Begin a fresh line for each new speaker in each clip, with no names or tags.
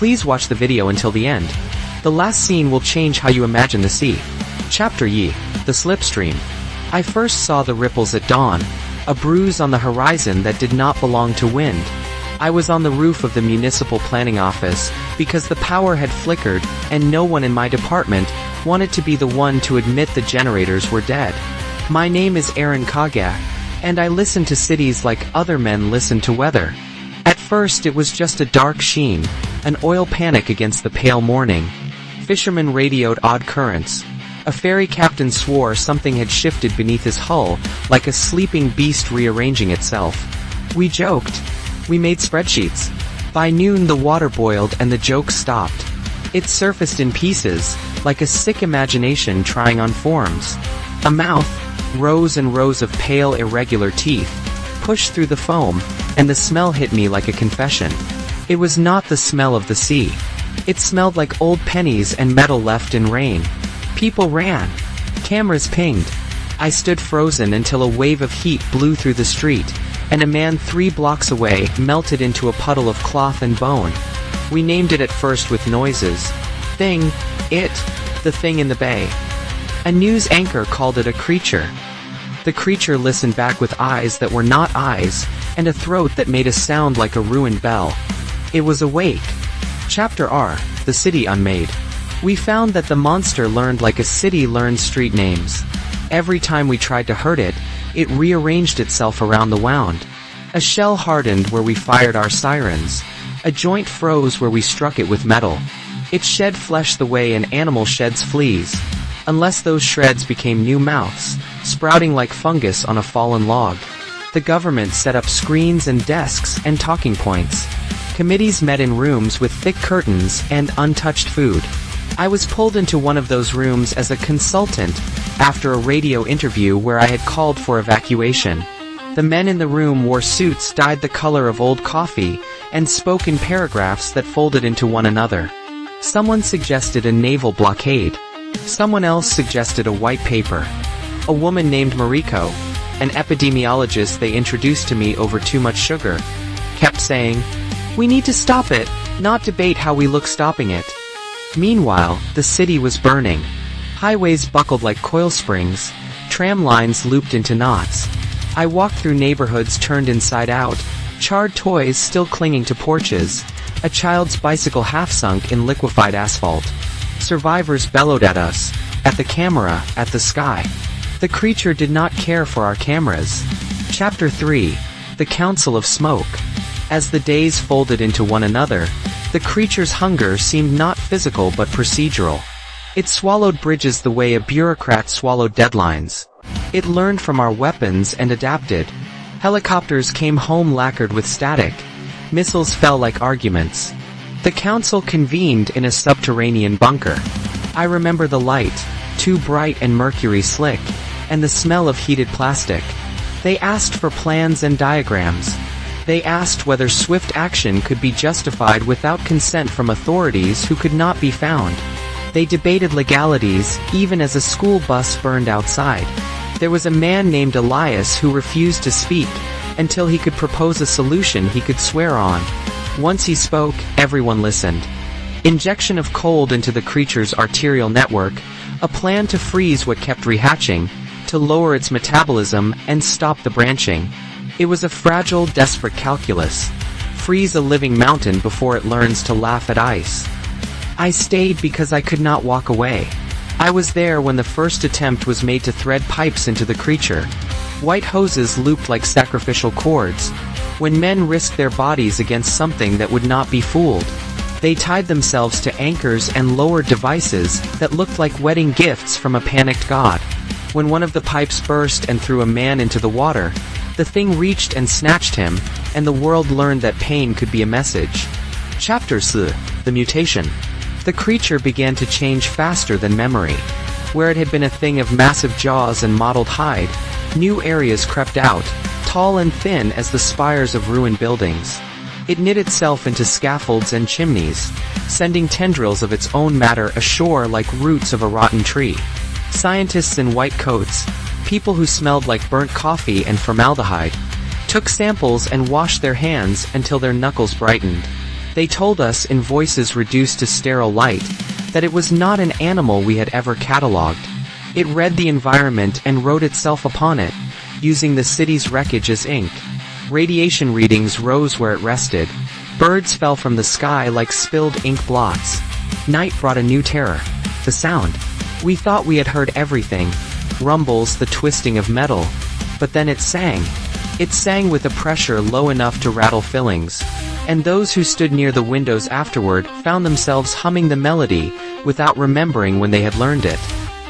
Please watch the video until the end. The last scene will change how you imagine the sea. Chapter Y. The Slipstream. I first saw the ripples at dawn, a bruise on the horizon that did not belong to wind. I was on the roof of the municipal planning office, because the power had flickered, and no one in my department wanted to be the one to admit the generators were dead. My name is Aaron Kage, and I listen to cities like other men listen to weather. At first it was just a dark sheen, an oil panic against the pale morning. Fishermen radioed odd currents. A ferry captain swore something had shifted beneath his hull, like a sleeping beast rearranging itself. We joked. We made spreadsheets. By noon the water boiled and the joke stopped. It surfaced in pieces, like a sick imagination trying on forms. A mouth, rows and rows of pale irregular teeth, pushed through the foam, and the smell hit me like a confession. It was not the smell of the sea. It smelled like old pennies and metal left in rain. People ran. Cameras pinged. I stood frozen until a wave of heat blew through the street, and a man 3 blocks away melted into a puddle of cloth and bone. We named it at first with noises. Thing, it, the thing in the bay. A news anchor called it a creature. The creature listened back with eyes that were not eyes, and a throat that made a sound like a ruined bell. It was awake. Chapter R. The City Unmade. We found that the monster learned like a city learns street names. Every time we tried to hurt it, it rearranged itself around the wound. A shell hardened where we fired our sirens. A joint froze where we struck it with metal. It shed flesh the way an animal sheds fleas. Unless those shreds became new mouths, sprouting like fungus on a fallen log. The government set up screens and desks and talking points. Committees met in rooms with thick curtains and untouched food. I was pulled into one of those rooms as a consultant after a radio interview where I had called for evacuation. The men in the room wore suits dyed the color of old coffee and spoke in paragraphs that folded into one another. Someone suggested a naval blockade. Someone else suggested a white paper. A woman named Mariko, an epidemiologist they introduced to me over too much sugar, kept saying, "We need to stop it, not debate how we look stopping it." Meanwhile, the city was burning. Highways buckled like coil springs, tram lines looped into knots. I walked through neighborhoods turned inside out, charred toys still clinging to porches, a child's bicycle half-sunk in liquefied asphalt. Survivors bellowed at us, at the camera, at the sky. The creature did not care for our cameras. Chapter 3. The Council of Smoke. As the days folded into one another, the creature's hunger seemed not physical but procedural. It swallowed bridges the way a bureaucrat swallowed deadlines. It learned from our weapons and adapted. Helicopters came home lacquered with static. Missiles fell like arguments. The council convened in a subterranean bunker. I remember the light, too bright and mercury slick, and the smell of heated plastic. They asked for plans and diagrams. They asked whether swift action could be justified without consent from authorities who could not be found. They debated legalities, even as a school bus burned outside. There was a man named Elias who refused to speak, until he could propose a solution he could swear on. Once he spoke, everyone listened. Injection of cold into the creature's arterial network, a plan to freeze what kept rehatching, to lower its metabolism and stop the branching. It was a fragile, desperate calculus. Freeze a living mountain before it learns to laugh at ice. I stayed because I could not walk away. I was there when the first attempt was made to thread pipes into the creature. White hoses looped like sacrificial cords. When men risked their bodies against something that would not be fooled. They tied themselves to anchors and lowered devices that looked like wedding gifts from a panicked god. When one of the pipes burst and threw a man into the water, the thing reached and snatched him, and the world learned that pain could be a message. Chapter C. The Mutation. The creature began to change faster than memory. Where it had been a thing of massive jaws and mottled hide, new areas crept out, tall and thin as the spires of ruined buildings. It knit itself into scaffolds and chimneys, sending tendrils of its own matter ashore like roots of a rotten tree. Scientists in white coats, people who smelled like burnt coffee and formaldehyde, took samples and washed their hands until their knuckles brightened. They told us in voices reduced to sterile light, that it was not an animal we had ever catalogued. It read the environment and wrote itself upon it, using the city's wreckage as ink. Radiation readings rose where it rested. Birds fell from the sky like spilled ink blots. Night brought a new terror. The sound. We thought we had heard everything. Rumbles, the twisting of metal. But then it sang. It sang with a pressure low enough to rattle fillings. And those who stood near the windows afterward found themselves humming the melody, without remembering when they had learned it.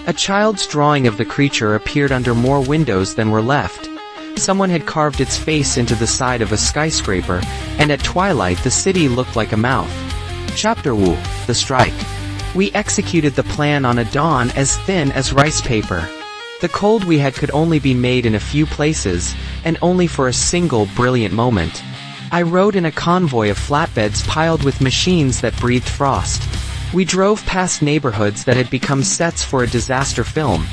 A child's drawing of the creature appeared under more windows than were left. Someone had carved its face into the side of a skyscraper, and at twilight the city looked like a mouth. Chapter 1: The Strike. We executed the plan on a dawn as thin as rice paper. The cold we had could only be made in a few places, and only for a single brilliant moment. I rode in a convoy of flatbeds piled with machines that breathed frost. We drove past neighborhoods that had become sets for a disaster film.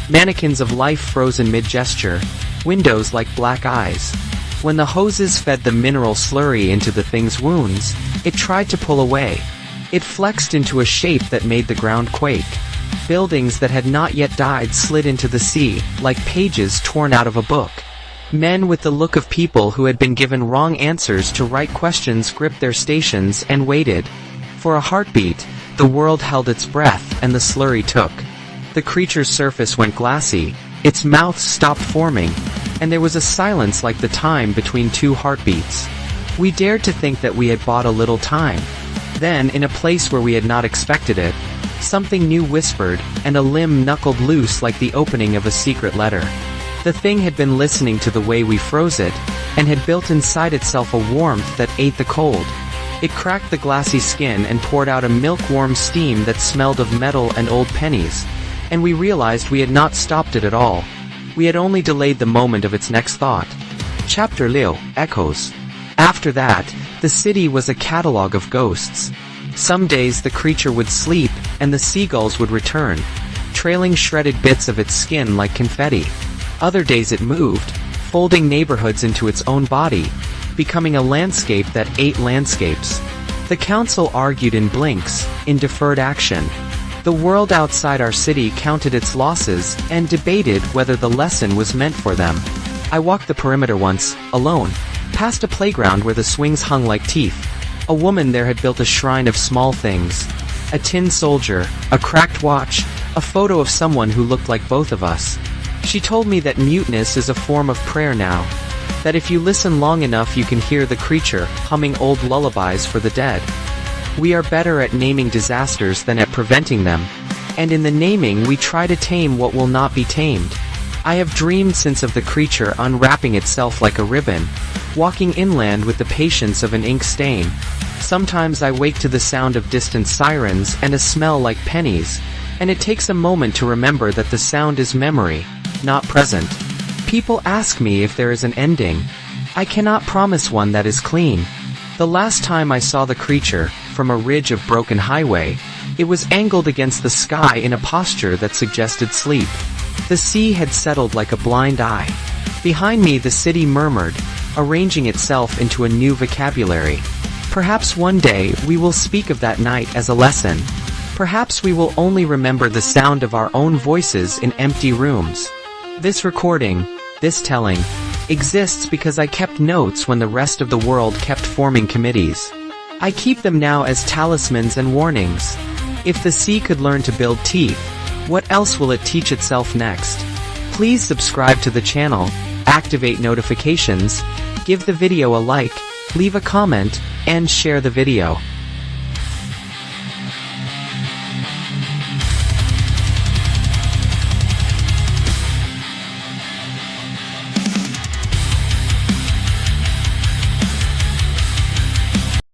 Mannequins of life frozen mid-gesture, windows like black eyes. When the hoses fed the mineral slurry into the thing's wounds, it tried to pull away. It flexed into a shape that made the ground quake. Buildings that had not yet died slid into the sea, like pages torn out of a book. Men with the look of people who had been given wrong answers to right questions gripped their stations and waited. For a heartbeat, the world held its breath and the slurry took. The creature's surface went glassy, its mouth stopped forming, and there was a silence like the time between two heartbeats. We dared to think that we had bought a little time. Then, in a place where we had not expected it, something new whispered, and a limb knuckled loose like the opening of a secret letter. The thing had been listening to the way we froze it, and had built inside itself a warmth that ate the cold. It cracked the glassy skin and poured out a milk-warm steam that smelled of metal and old pennies, and we realized we had not stopped it at all. We had only delayed the moment of its next thought. Chapter 2: Echoes. After that, the city was a catalogue of ghosts. Some days the creature would sleep, and the seagulls would return, trailing shredded bits of its skin like confetti. Other days it moved, folding neighborhoods into its own body, becoming a landscape that ate landscapes. The council argued in blinks, in deferred action. The world outside our city counted its losses, and debated whether the lesson was meant for them. I walked the perimeter once, alone, past a playground where the swings hung like teeth. A woman there had built a shrine of small things. A tin soldier, a cracked watch, a photo of someone who looked like both of us. She told me that muteness is a form of prayer now. That if you listen long enough you can hear the creature humming old lullabies for the dead. We are better at naming disasters than at preventing them. And in the naming we try to tame what will not be tamed. I have dreamed since of the creature unwrapping itself like a ribbon, walking inland with the patience of an ink stain. Sometimes I wake to the sound of distant sirens and a smell like pennies, and it takes a moment to remember that the sound is memory, not present. People ask me if there is an ending. I cannot promise one that is clean. The last time I saw the creature, from a ridge of broken highway, it was angled against the sky in a posture that suggested sleep. The sea had settled like a blind eye. Behind me the city murmured, arranging itself into a new vocabulary. Perhaps one day we will speak of that night as a lesson. Perhaps we will only remember the sound of our own voices in empty rooms. This recording, this telling, exists because I kept notes when the rest of the world kept forming committees. I keep them now as talismans and warnings. If the sea could learn to build teeth, what else will it teach itself next? Please subscribe to the channel, activate notifications, give the video a like, leave a comment, and share the video.